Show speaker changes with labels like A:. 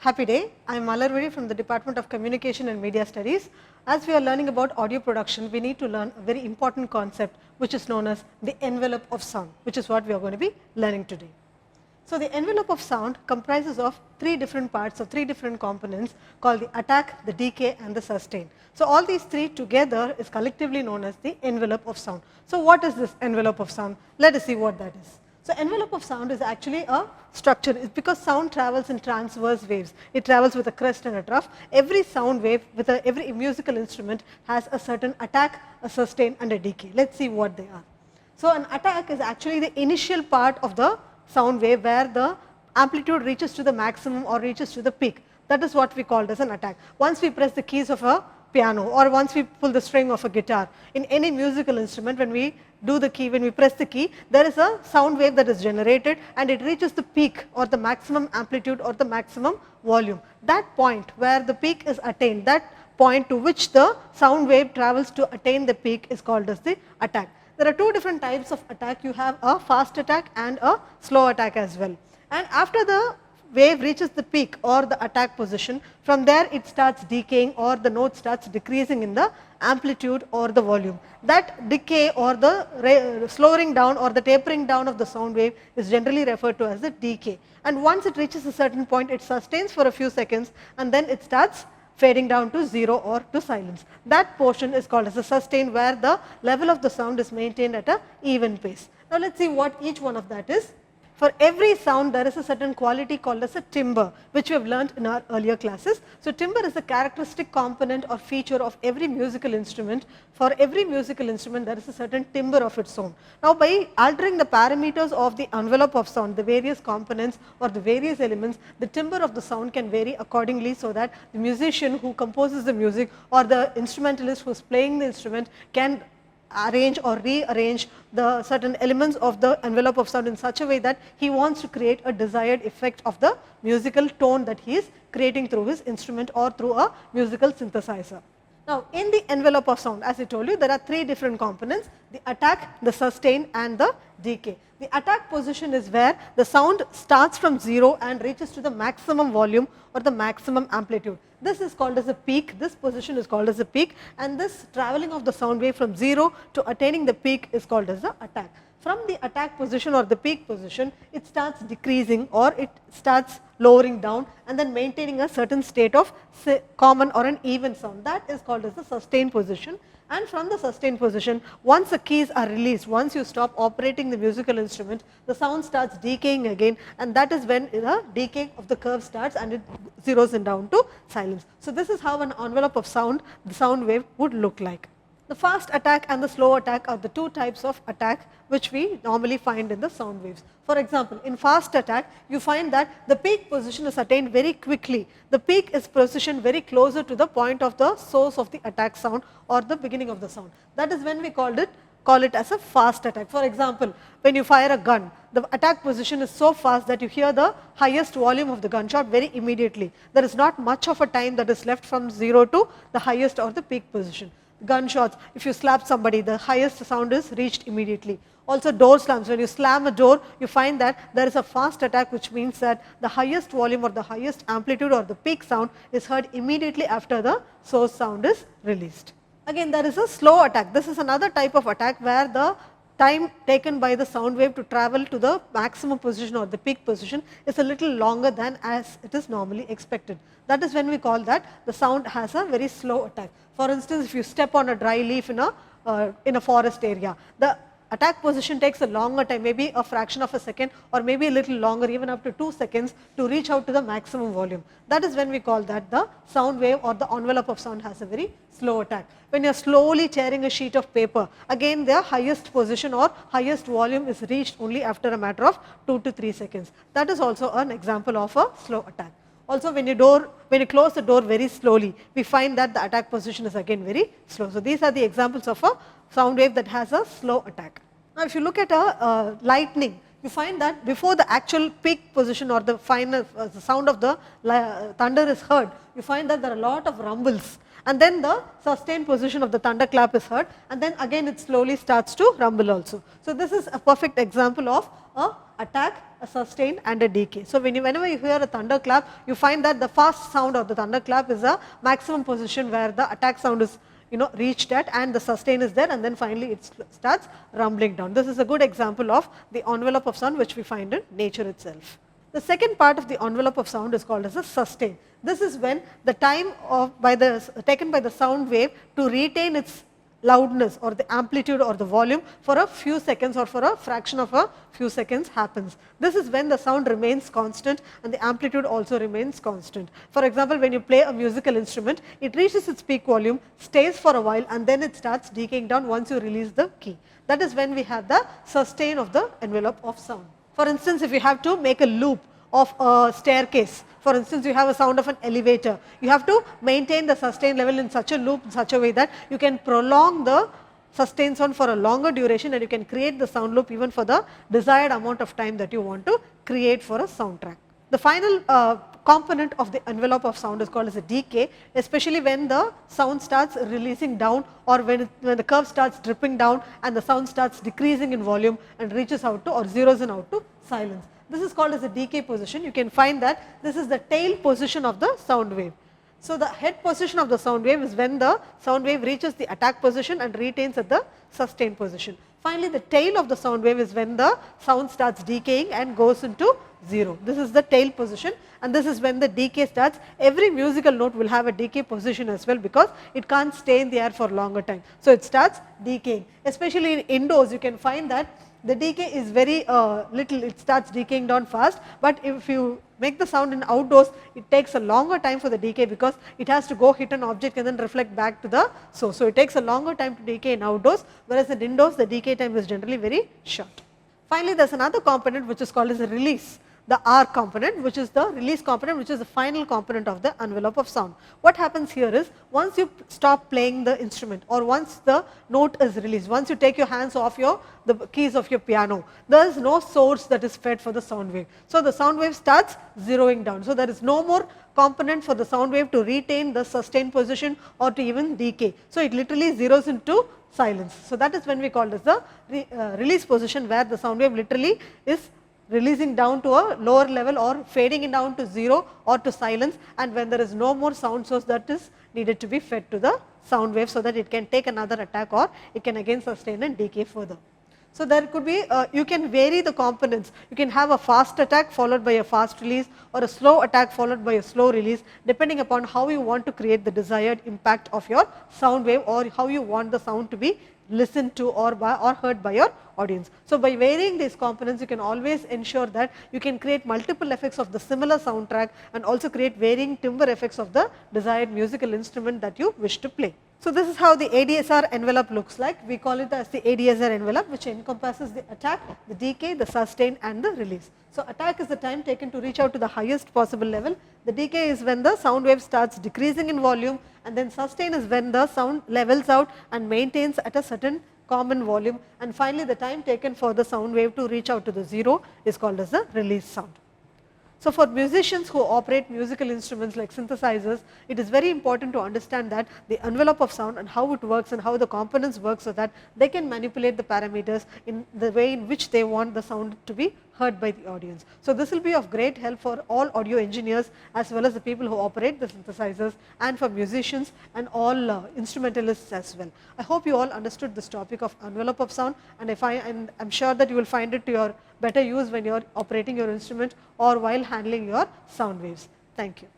A: Happy day. I am Malarvizhi from the Department of Communication and Media Studies. As we are learning about audio production, we need to learn a very important concept which is known as the envelope of sound, which is what we are going to be learning today. So, the envelope of sound comprises of three different parts or three different components called the attack, the decay and the sustain. So, all these three together is collectively known as the envelope of sound. So, what is this envelope of sound? Let us see what that is. So, envelope of sound is actually a structure. It's because sound travels in transverse waves. It travels with a crest and a trough. Every sound wave with every musical instrument has a certain attack, a sustain and a decay. Let us see what they are. So, an attack is actually the initial part of the sound wave where the amplitude reaches to the maximum or reaches to the peak. That is what we called as an attack. Once we press the keys of a piano or once we pull the string of a guitar, in any musical instrument, when we do the key, when we press the key, there is a sound wave that is generated and it reaches the peak or the maximum amplitude or the maximum volume. That point where the peak is attained, that point to which the sound wave travels to attain the peak is called as the attack. There are two different types of attack. You have a fast attack and a slow attack as well. And after the wave reaches the peak or the attack position, from there it starts decaying or the note starts decreasing in the amplitude or the volume. That decay or the slowing down or the tapering down of the sound wave is generally referred to as the decay. And once it reaches a certain point, it sustains for a few seconds and then it starts fading down to 0 or to silence. That portion is called as a sustain, where the level of the sound is maintained at an even pace. Now, let us see what each one of that is. For every sound, there is a certain quality called as a timbre, which we have learnt in our earlier classes. So, timbre is a characteristic component or feature of every musical instrument. For every musical instrument, there is a certain timbre of its own. Now, by altering the parameters of the envelope of sound, the various components or the various elements, the timbre of the sound can vary accordingly, so that the musician who composes the music or the instrumentalist who is playing the instrument can arrange or rearrange the certain elements of the envelope of sound in such a way that he wants to create a desired effect of the musical tone that he is creating through his instrument or through a musical synthesizer. Now, in the envelope of sound, as I told you, there are three different components: the attack, the sustain and the decay. The attack position is where the sound starts from 0 and reaches to the maximum volume or the maximum amplitude. This is called as a peak. This position is called as a peak, and this traveling of the sound wave from 0 to attaining the peak is called as the attack. From the attack position or the peak position, it starts decreasing or it starts lowering down and then maintaining a certain state of common or an even sound. That is called as the sustain position. And from the sustain position, once the keys are released, once you stop operating the musical instrument, the sound starts decaying again, and that is when the decay of the curve starts and it zeroes in down to silence. So, this is how an envelope of sound, the sound wave would look like. The fast attack and the slow attack are the two types of attack which we normally find in the sound waves. For example, in fast attack, you find that the peak position is attained very quickly. The peak is positioned very closer to the point of the source of the attack sound or the beginning of the sound. That is when we call it as a fast attack. For example, when you fire a gun, the attack position is so fast that you hear the highest volume of the gunshot very immediately. There is not much of a time that is left from 0 to the highest or the peak position. Gunshots, if you slap somebody, the highest sound is reached immediately. Also door slams, when you slam a door, you find that there is a fast attack, which means that the highest volume or the highest amplitude or the peak sound is heard immediately after the source sound is released. Again, there is a slow attack. This is another type of attack where the time taken by the sound wave to travel to the maximum position or the peak position is a little longer than as it is normally expected. That is when we call that the sound has a very slow attack. For instance, if you step on a dry leaf in a forest area, the attack position takes a longer time, maybe a fraction of a second or maybe a little longer, even up to 2 seconds, to reach out to the maximum volume. That is when we call that the sound wave or the envelope of sound has a very slow attack. When you are slowly tearing a sheet of paper, again the highest position or highest volume is reached only after a matter of 2 to 3 seconds. That is also an example of a slow attack. Also, when you close the door very slowly, we find that the attack position is again very slow. So, these are the examples of a sound wave that has a slow attack. Now, if you look at a lightning, you find that before the actual peak position or the final the sound of the thunder is heard, you find that there are a lot of rumbles, and then the sustained position of the thunderclap is heard, and then again it slowly starts to rumble also. So, this is a perfect example of a attack, a sustain and a decay. So whenever you hear a thunderclap, you find that the fast sound of the thunderclap is a maximum position where the attack sound is reached at, and the sustain is there, and then finally it starts rumbling down. This is a good example of the envelope of sound which we find in nature itself. The second part of the envelope of sound is called as a sustain. This is when the time taken by the sound wave to retain its loudness or the amplitude or the volume for a few seconds or for a fraction of a few seconds happens. This is when the sound remains constant and the amplitude also remains constant. For example, when you play a musical instrument, it reaches its peak volume, stays for a while, and then it starts decaying down once you release the key. That is when we have the sustain of the envelope of sound. For instance, if you have to make a loop of a staircase, for instance, you have a sound of an elevator, you have to maintain the sustain level in such a loop, in such a way that you can prolong the sustain sound for a longer duration, and you can create the sound loop even for the desired amount of time that you want to create for a soundtrack. The final component of the envelope of sound is called as a decay, especially when the sound starts releasing down, or when the curve starts dripping down and the sound starts decreasing in volume and reaches out to or zeroes in out to silence. This is called as a decay position. You can find that this is the tail position of the sound wave. So the head position of the sound wave is when the sound wave reaches the attack position and retains at the sustain position. Finally, the tail of the sound wave is when the sound starts decaying and goes into 0. This is the tail position, and this is when the decay starts. Every musical note will have a decay position as well, because it can't stay in the air for longer time. So it starts decaying. Especially in indoors, you can find that the decay is very little, it starts decaying down fast, but if you make the sound in outdoors, it takes a longer time for the decay, because it has to go hit an object and then reflect back to the source. So it takes a longer time to decay in outdoors, whereas in indoors the decay time is generally very short. Finally, there is another component which is called as a release. The R component, which is the release component, which is the final component of the envelope of sound. What happens here is, once you stop playing the instrument, or once the note is released, once you take your hands off the keys of your piano, there is no source that is fed for the sound wave. So the sound wave starts zeroing down. So there is no more component for the sound wave to retain the sustained position or to even decay. So it literally zeroes into silence. So that is when we call this the release position, where the sound wave literally is releasing down to a lower level or fading down to 0 or to silence, and when there is no more sound source that is needed to be fed to the sound wave, so that it can take another attack or it can again sustain and decay further. So there could be, you can vary the components. You can have a fast attack followed by a fast release, or a slow attack followed by a slow release, depending upon how you want to create the desired impact of your sound wave, or how you want the sound to be listened to or heard by your audience. So by varying these components, you can always ensure that you can create multiple effects of the similar soundtrack, and also create varying timbre effects of the desired musical instrument that you wish to play. So this is how the ADSR envelope looks like. We call it as the ADSR envelope, which encompasses the attack, the decay, the sustain and the release. So attack is the time taken to reach out to the highest possible level. The decay is when the sound wave starts decreasing in volume, and then sustain is when the sound levels out and maintains at a certain common volume, and finally the time taken for the sound wave to reach out to the 0 is called as the release sound. So for musicians who operate musical instruments like synthesizers, it is very important to understand that the envelope of sound and how it works and how the components work, so that they can manipulate the parameters in the way in which they want the sound to be heard by the audience. So this will be of great help for all audio engineers, as well as the people who operate the synthesizers, and for musicians and all instrumentalists as well. I hope you all understood this topic of envelope of sound, and I'm sure that you will find it to your better use when you are operating your instrument or while handling your sound waves. Thank you.